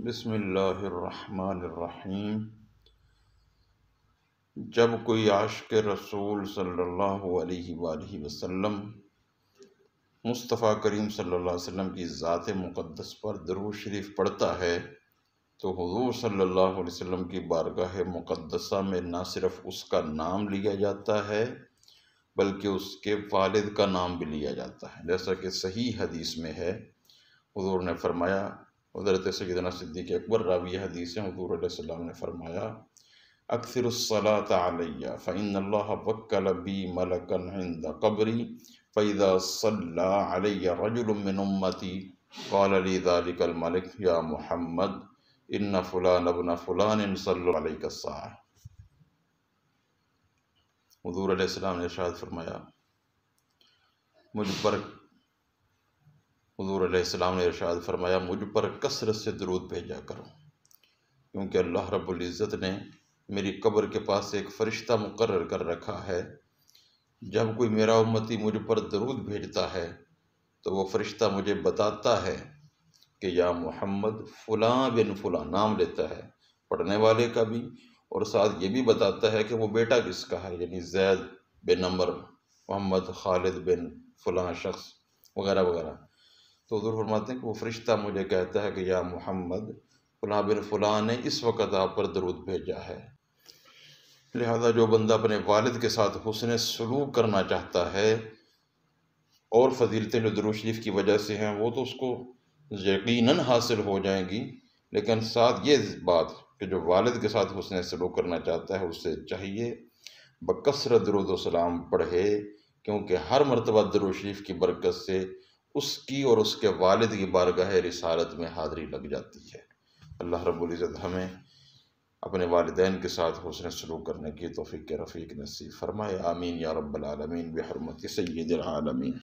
بسم اللہ الرحمن الرحیم۔ جب کوئی عاشق رسول صلی اللہ علیہ وآلہ وسلم مصطفیٰ کریم صلی اللہ علیہ وسلم کی ذات مقدس پر درود شریف پڑھتا ہے تو حضور صلی اللہ علیہ وسلم کی بارگاہ مقدسہ میں نہ صرف اس کا نام لیا جاتا ہے بلکہ اس کے والد کا نام بھی لیا جاتا ہے، جیسا کہ صحیح حدیث میں ہے۔ حضور نے فرمایا، حضرت سیدنا صدیق اکبر راوی حدیث ہیں، حضور علیہ السلام نے فرمایا اکثر الصلاۃ علی فإن اللہ وکل بی ملکا عند قبری فإذا صلی علی رجل من امتی قال لی ذلک الملک یا محمد ان فلان ابن فلان صلی علیک الساعہ۔ حضور علیہ السلام نے ارشاد فرمایا مجھ پر کثرت سے درود بھیجا کرو، کیونکہ اللہ رب العزت نے میری قبر کے پاس ایک فرشتہ مقرر کر رکھا ہے۔ جب کوئی میرا امتی مجھ پر درود بھیجتا ہے تو وہ فرشتہ مجھے بتاتا ہے کہ یا محمد فلاں بن فلاں، نام لیتا ہے پڑھنے والے کا بھی، اور ساتھ یہ بھی بتاتا ہے کہ وہ بیٹا کس کا ہے، یعنی زید بن عمر، محمد خالد بن فلاں شخص وغیرہ وغیرہ۔ تو حضور فرماتے ہیں کہ وہ فرشتہ مجھے کہتا ہے کہ یا محمد فلاں بن فلاں نے اس وقت آپ پر درود بھیجا ہے۔ لہذا جو بندہ اپنے والد کے ساتھ حسن سلوک کرنا چاہتا ہے، اور فضیلتیں جو درود شریف کی وجہ سے ہیں وہ تو اس کو یقیناً حاصل ہو جائیں گی، لیکن ساتھ یہ بات کہ جو والد کے ساتھ حسن سلوک کرنا چاہتا ہے اس سے چاہیے بکثرت درود و سلام پڑھے، کیونکہ ہر مرتبہ درود شریف کی برکت سے اس کی اور اس کے والد کی بارگاہ رسالت میں حاضری لگ جاتی ہے۔ اللہ رب العزت ہمیں اپنے والدین کے ساتھ حسن سلوک کرنے کی توفیق رفیق نصیب فرمائے، آمین یا رب العالمین، بحرمت سید العالمین۔